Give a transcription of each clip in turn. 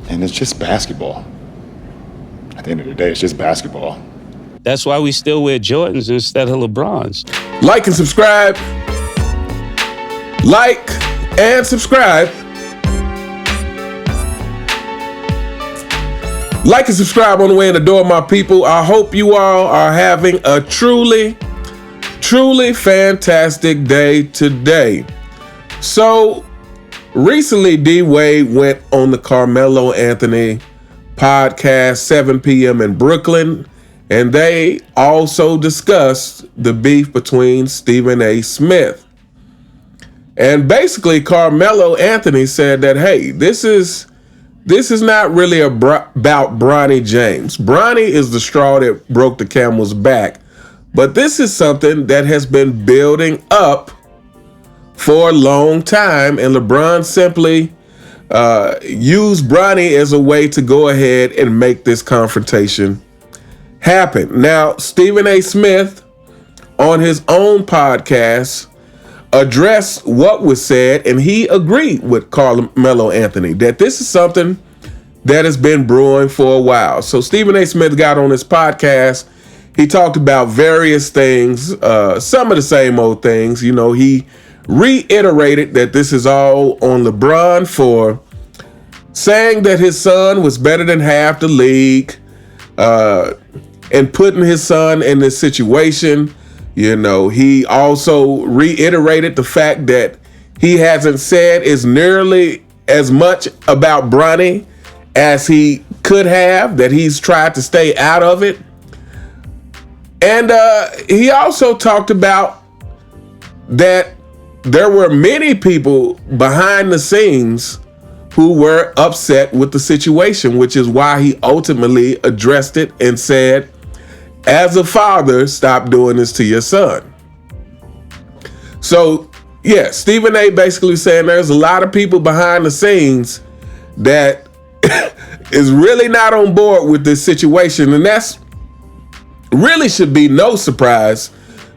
And it's just basketball. At the end of the day, it's just basketball. That's why we still wear Jordans instead of LeBrons. Like and subscribe. Like and subscribe. Like and subscribe on the way in the door, my people. I hope you all are having a truly fantastic day today. So, recently, D-Wade went on the Carmelo Anthony podcast, 7 p.m. in Brooklyn, and they also discussed the beef between Stephen A. Smith. And basically, Carmelo Anthony said that, hey, this is not really about Bronny James. Bronny is the straw that broke the camel's back, but this is something that has been building up for a long time, and LeBron simply used Bronny as a way to go ahead and make this confrontation happen. Now, Stephen A. Smith, on his own podcast, addressed what was said, and he agreed with Carmelo Anthony that this is something that has been brewing for a while. So Stephen A. Smith got on his podcast. He talked about various things, some of the same old things. You know, he reiterated that this is all on LeBron for saying that his son was better than half the league, and putting his son in this situation. You know, he also reiterated the fact that he hasn't said as nearly as much about Bronny as he could have, that he's tried to stay out of it. And he also talked about that there were many people behind the scenes who were upset with the situation, which is why he ultimately addressed it and said, as a father, stop doing this to your son. So, yeah, Stephen A. basically saying there's a lot of people behind the scenes that is really not on board with this situation. And that's really should be no surprise,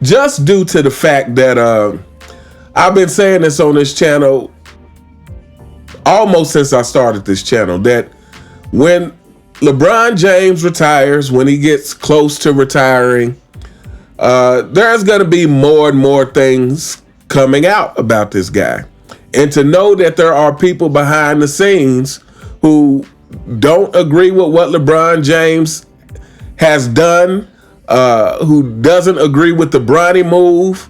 just due to the fact that I've been saying this on this channel almost since I started this channel, that when LeBron James retires, when he gets close to retiring, there's going to be more and more things coming out about this guy. And to know that there are people behind the scenes who don't agree with what LeBron James has done, who doesn't agree with the Bronny move,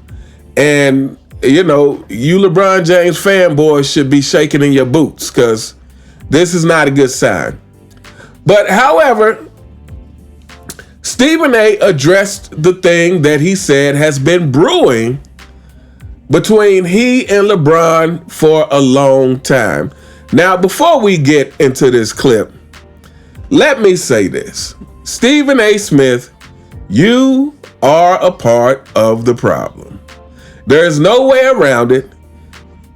and you know, you LeBron James fanboys should be shaking in your boots, because this is not a good sign. But however, Stephen A. addressed the thing that he said has been brewing between he and LeBron for a long time. Now, before we get into this clip, let me say this. Stephen A. Smith, you are a part of the problem. There's no way around it.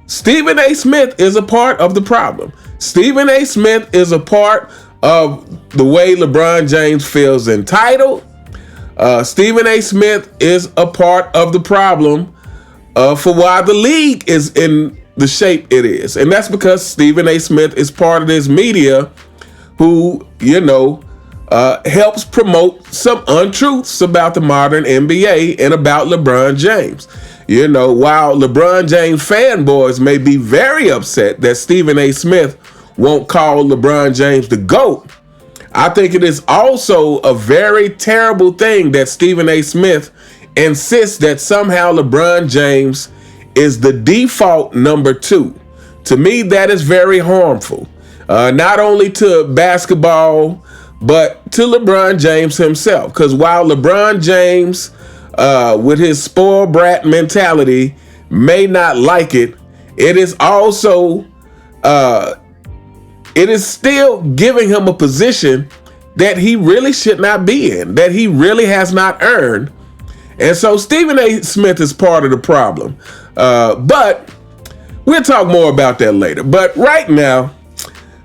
Stephen A. Smith is a part of the problem. Stephen A. Smith is a part of the way LeBron James feels entitled. Stephen A. Smith is a part of the problem for why the league is in the shape it is. And that's because Stephen A. Smith is part of this media who, you know, helps promote some untruths about the modern NBA and about LeBron James. You know, while LeBron James fanboys may be very upset that Stephen A. Smith won't call LeBron James the GOAT, I think it is also a very terrible thing that Stephen A. Smith insists that somehow LeBron James is the default number 2. To me, that is very harmful, not only to basketball, but to LeBron James himself. Because while LeBron James, with his spoiled brat mentality, may not like it, it is also, it is still giving him a position that he really should not be in, that he really has not earned. And so Stephen A. Smith is part of the problem. But we'll talk more about that later. But right now,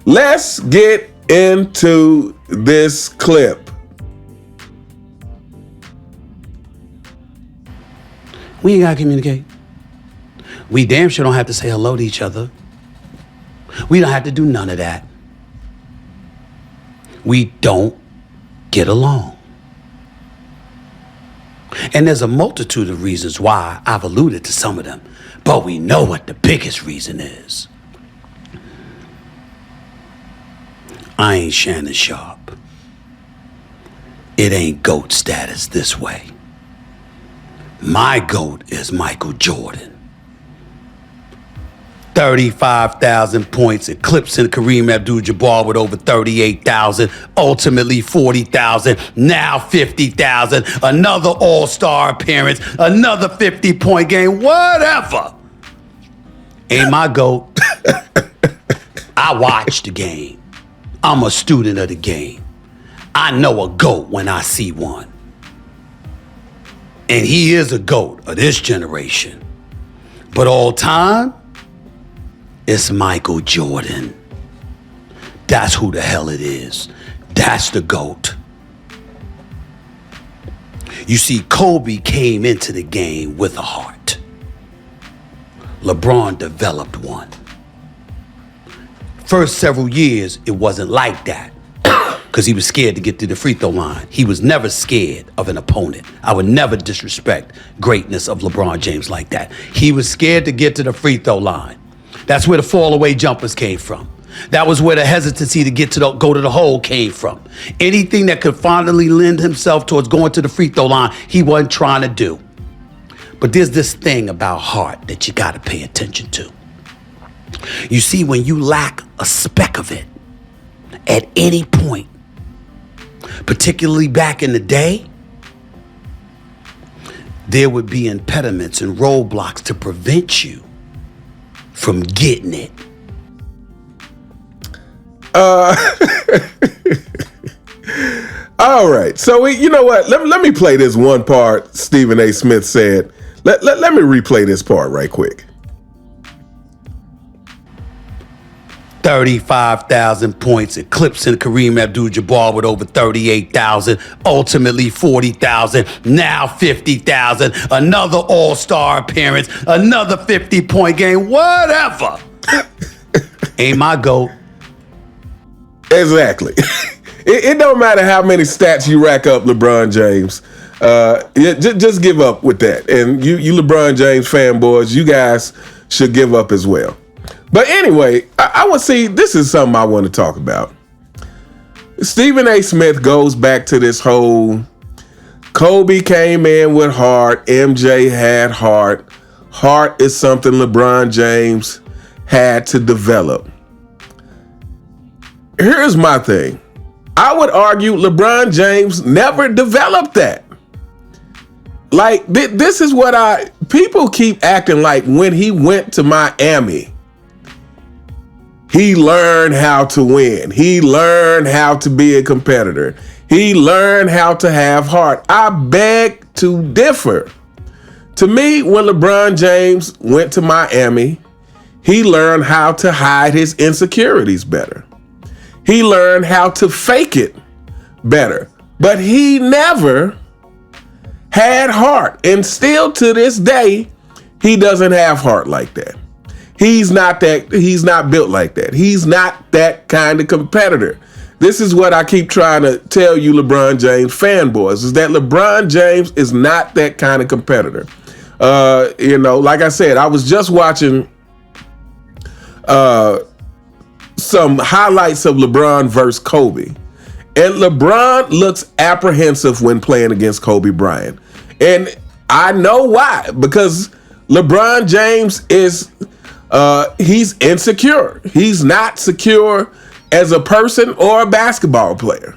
let's get into this clip. We ain't gotta communicate. We damn sure don't have to say hello to each other. We don't have to do none of that. We don't get along. And there's a multitude of reasons why. I've alluded to some of them, but we know what the biggest reason is. I ain't Shannon Sharp. It ain't GOAT status this way. My GOAT is Michael Jordan. 35,000 points, eclipsing Kareem Abdul-Jabbar with over 38,000, ultimately 40,000, now 50,000, another all-star appearance, another 50-point game, whatever. Ain't my GOAT. I watch the game. I'm a student of the game. I know a GOAT when I see one. And he is a GOAT of this generation. But all time, it's Michael Jordan. That's who the hell it is. That's the GOAT. You see, Kobe came into the game with a heart. LeBron developed one. First several years, it wasn't like that because he was scared to get to the free throw line. He was never scared of an opponent. I would never disrespect greatness of LeBron James like that. He was scared to get to the free throw line. That's where the fall away jumpers came from. That was where the hesitancy to go to the hole came from. Anything that could finally lend himself towards going to the free throw line, he wasn't trying to do. But there's this thing about heart that you got to pay attention to. You see, when you lack a speck of it at any point, particularly back in the day, there would be impediments and roadblocks to prevent you from getting it. All right. So, you know what? Let me play this one part Stephen A. Smith said. Let me replay this part right quick. 35,000 points, eclipsing Kareem Abdul-Jabbar with over 38,000, ultimately 40,000, now 50,000, another all-star appearance, another 50-point game, whatever. Ain't my GOAT. Exactly. It don't matter how many stats you rack up, LeBron James. Just give up with that. And you LeBron James fanboys, you guys should give up as well. But anyway, I would say this is something I want to talk about. Stephen A. Smith goes back to this whole Kobe came in with heart, MJ had heart. Heart is something LeBron James had to develop. Here's my thing. I would argue LeBron James never developed that. Like, this is what people keep acting like when he went to Miami, he learned how to win. He learned how to be a competitor. He learned how to have heart. I beg to differ. To me, when LeBron James went to Miami, he learned how to hide his insecurities better. He learned how to fake it better. But he never had heart. And still to this day, he doesn't have heart like that. He's not built like that. He's not that kind of competitor. This is what I keep trying to tell you, LeBron James fanboys, is that LeBron James is not that kind of competitor. Like I said, I was just watching some highlights of LeBron versus Kobe. And LeBron looks apprehensive when playing against Kobe Bryant. And I know why. Because LeBron James is... he's insecure. He's not secure as a person or a basketball player.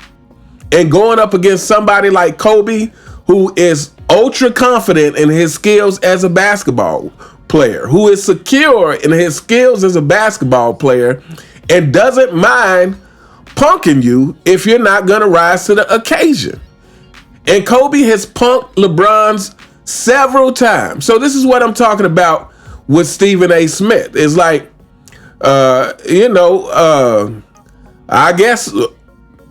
And going up against somebody like Kobe, who is ultra confident in his skills as a basketball player, who is secure in his skills as a basketball player, and doesn't mind punking you if you're not going to rise to the occasion. And Kobe has punked LeBron's several times. So this is what I'm talking about with Stephen A. Smith. It's like, I guess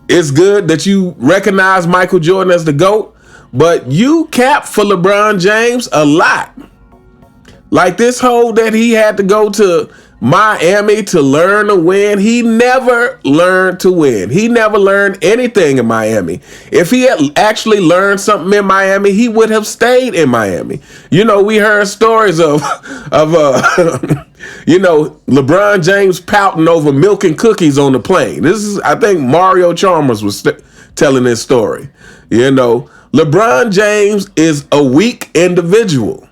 it's good that you recognize Michael Jordan as the GOAT, but you cap for LeBron James a lot. Like this whole that he had to go to Miami to learn to win. He never learned to win. He never learned anything in Miami. If he had actually learned something in Miami, he would have stayed in Miami. You know, we heard stories of you know, LeBron James pouting over milk and cookies on the plane. This is, I think Mario Chalmers was telling this story. You know, LeBron James is a weak individual.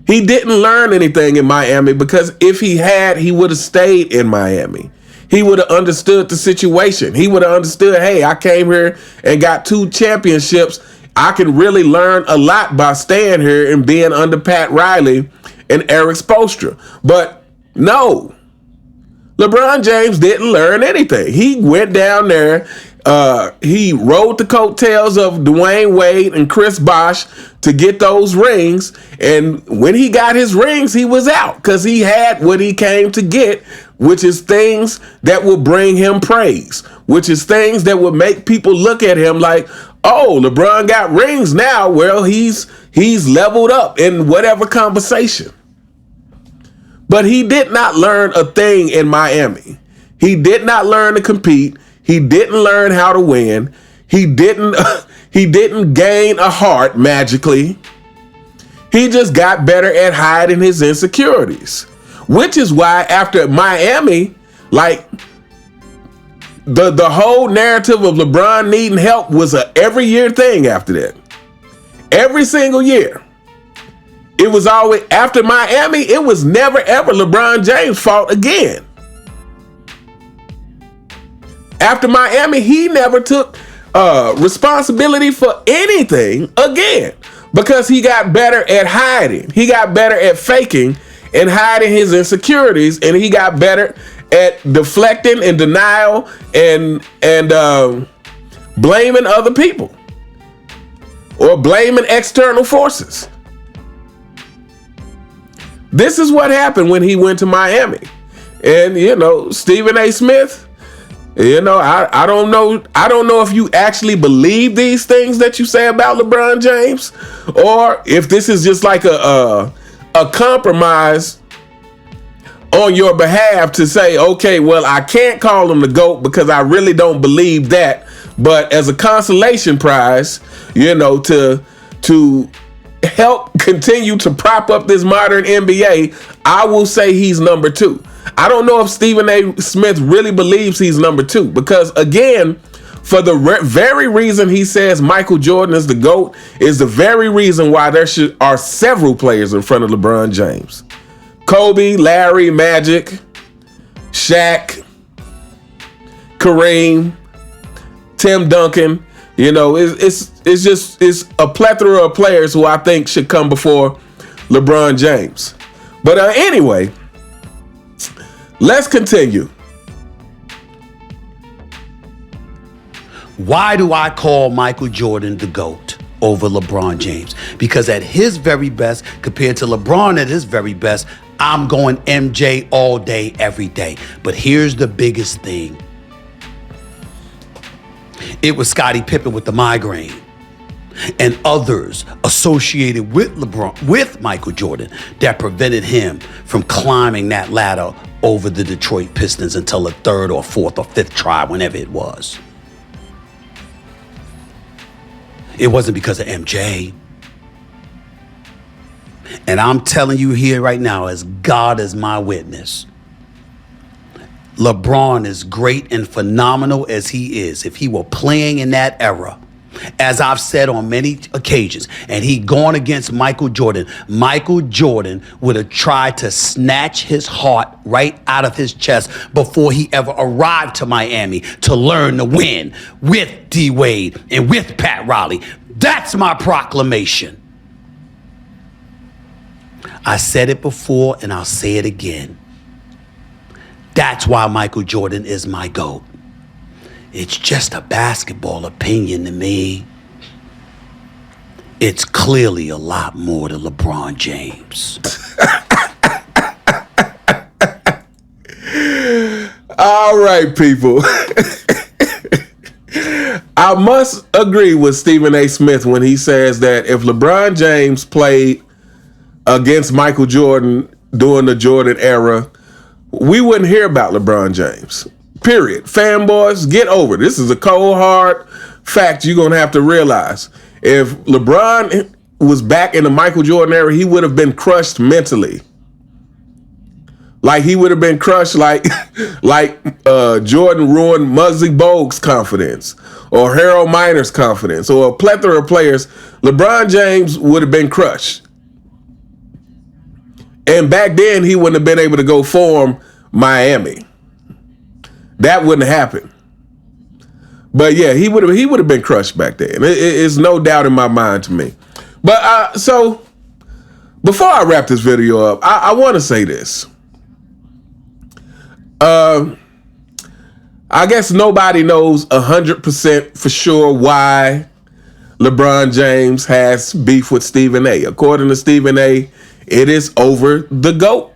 He didn't learn anything in Miami because if he had, he would have stayed in Miami. He would have understood the situation. He would have understood, hey, I came here and got 2 championships. I can really learn a lot by staying here and being under Pat Riley and Eric Spoelstra. But no, LeBron James didn't learn anything. He went down there. He rode the coattails of Dwayne Wade and Chris Bosh to get those rings. And when he got his rings, he was out because he had what he came to get, which is things that will bring him praise, which is things that will make people look at him like, oh, LeBron got rings now. Well, he's leveled up in whatever conversation. But he did not learn a thing in Miami. He did not learn to compete. He didn't learn how to win. He didn't gain a heart magically. He just got better at hiding his insecurities, which is why after Miami, like the whole narrative of LeBron needing help was a every year thing after that. Every single year. It was always after Miami, it was never ever LeBron James' fault again. After Miami, he never took responsibility for anything again because he got better at hiding. He got better at faking and hiding his insecurities, and he got better at deflecting and denial and blaming other people or blaming external forces. This is what happened when he went to Miami. And, you know, Stephen A. Smith, you know, I don't know if you actually believe these things that you say about LeBron James, or if this is just like a compromise on your behalf to say, okay, well, I can't call him the GOAT because I really don't believe that. But as a consolation prize, you know, to help continue to prop up this modern NBA, I will say he's number 2. I don't know if Stephen A. Smith really believes he's number 2 because, again, for the very reason he says Michael Jordan is the GOAT is the very reason why there are several players in front of LeBron James. Kobe, Larry, Magic, Shaq, Kareem, Tim Duncan. You know, it's a plethora of players who I think should come before LeBron James. But anyway, let's continue. Why do I call Michael Jordan the GOAT over LeBron James? Because at his very best, compared to LeBron at his very best, I'm going MJ all day, every day. But here's the biggest thing. It was Scottie Pippen with the migraine and others associated with LeBron, with Michael Jordan, that prevented him from climbing that ladder over the Detroit Pistons until the 3rd or 4th or 5th try, whenever it was. It wasn't because of MJ. And I'm telling you here right now, as God is my witness, LeBron, as great and phenomenal as he is, if he were playing in that era, as I've said on many occasions, and he'd gone against Michael Jordan would have tried to snatch his heart right out of his chest before he ever arrived to Miami to learn to win with D. Wade and with Pat Riley. That's my proclamation. I said it before and I'll say it again. That's why Michael Jordan is my GOAT. It's just a basketball opinion to me. It's clearly a lot more to LeBron James. All right, people. I must agree with Stephen A. Smith when he says that if LeBron James played against Michael Jordan, during the Jordan era, we wouldn't hear about LeBron James. Period. Fanboys, get over it. This is a cold, hard fact you're going to have to realize. If LeBron was back in the Michael Jordan era, he would have been crushed mentally. Like he would have been crushed like Jordan ruined Muggsy Bogues' confidence or Harold Miner's confidence or a plethora of players. LeBron James would have been crushed. And back then, he wouldn't have been able to go form Miami. That wouldn't happen. But yeah, he would have been crushed back then. It's no doubt in my mind to me. But so before I wrap this video up, I want to say this. I guess nobody knows 100% for sure why LeBron James has beef with Stephen A. According to Stephen A., it is over the GOAT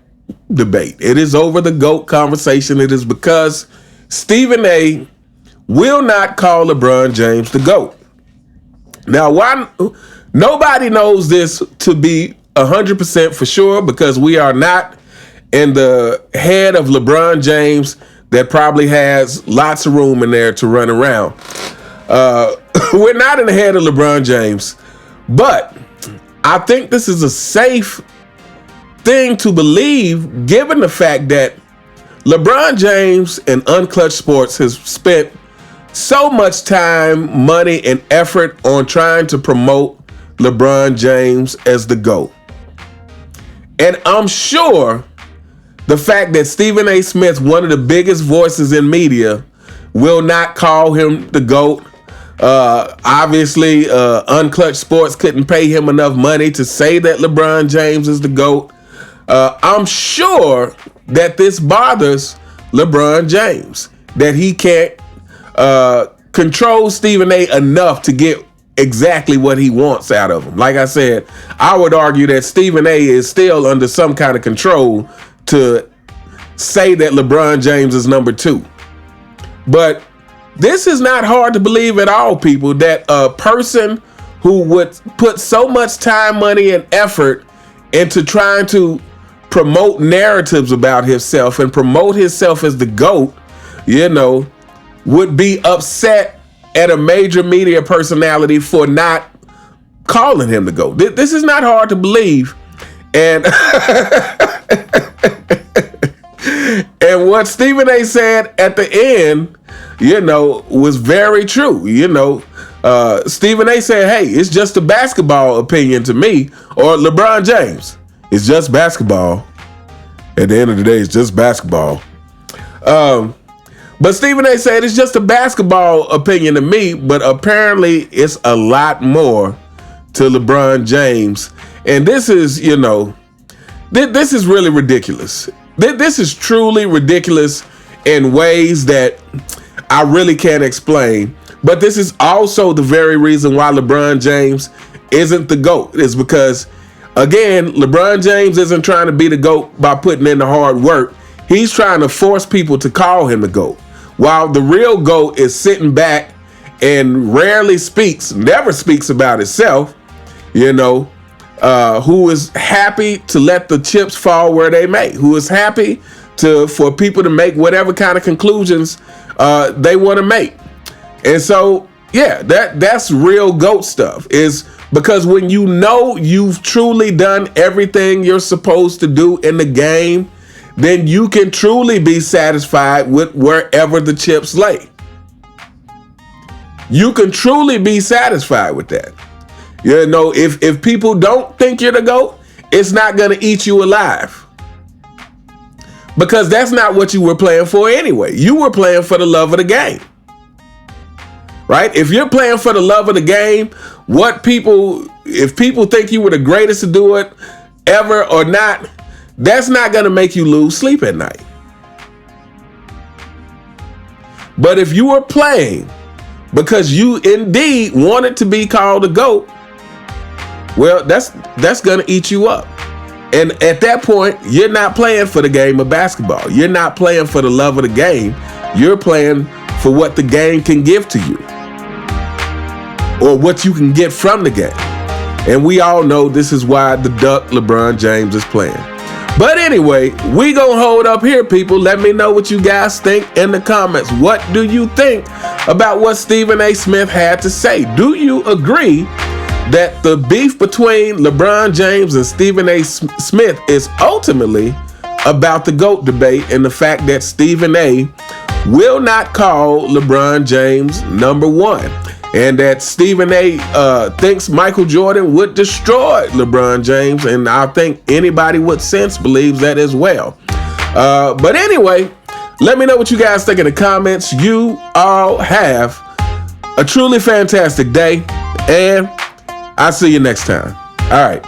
debate. It is over the GOAT conversation. It is because Stephen A. will not call LeBron James the GOAT. Now, why? Nobody knows this to be 100% for sure because we are not in the head of LeBron James that probably has lots of room in there to run around. We're not in the head of LeBron James, but I think this is a safe thing to believe given the fact that LeBron James and Unclutched Sports has spent so much time, money, and effort on trying to promote LeBron James as the GOAT. And I'm sure the fact that Stephen A. Smith, one of the biggest voices in media, will not call him the GOAT. Obviously, Unclutched Sports couldn't pay him enough money to say that LeBron James is the GOAT. I'm sure that this bothers LeBron James, that he can't control Stephen A. enough to get exactly what he wants out of him. Like I said, I would argue that Stephen A. is still under some kind of control to say that LeBron James is number 2. But this is not hard to believe at all, people, that a person who would put so much time, money, and effort into trying to promote narratives about himself and promote himself as the GOAT, would be upset at a major media personality for not calling him the GOAT. This is not hard to believe. And and what Stephen A. said at the end, was very true. Stephen A. said, hey, it's just a basketball opinion to me. Or LeBron James, it's just basketball. At the end of the day, it's just basketball. But Stephen A. said it's just a basketball opinion to me, but apparently it's a lot more to LeBron James. And this is, this is really ridiculous. This is truly ridiculous in ways that I really can't explain. But this is also the very reason why LeBron James isn't the GOAT. It's because, again, LeBron James isn't trying to be the GOAT by putting in the hard work. He's trying to force people to call him the GOAT. While the real GOAT is sitting back and rarely speaks, never speaks about himself, who is happy to let the chips fall where they may, who is happy for people to make whatever kind of conclusions they want to make. And so, yeah, that's real GOAT stuff, is because when you've truly done everything you're supposed to do in the game, then you can truly be satisfied with wherever the chips lay. You can truly be satisfied with that. If people don't think you're the GOAT, it's not going to eat you alive. Because that's not what you were playing for anyway. You were playing for the love of the game. Right? If you're playing for the love of the game, if people think you were the greatest to do it ever or not, that's not going to make you lose sleep at night. But if you were playing because you indeed wanted to be called a GOAT, well, that's going to eat you up. And at that point, you're not playing for the game of basketball. You're not playing for the love of the game. You're playing for what the game can give to you, or what you can get from the game. And we all know this is why the duck LeBron James is playing. But anyway, we gonna hold up here, people. Let me know what you guys think in the comments. What do you think about what Stephen A. Smith had to say? Do you agree that the beef between LeBron James and Stephen A. Smith is ultimately about the GOAT debate and the fact that Stephen A. will not call LeBron James number one, and that Stephen A. Thinks Michael Jordan would destroy LeBron James, and I think anybody with sense believes that as well. But anyway, let me know what you guys think in the comments. You all have a truly fantastic day, and I'll see you next time. All right.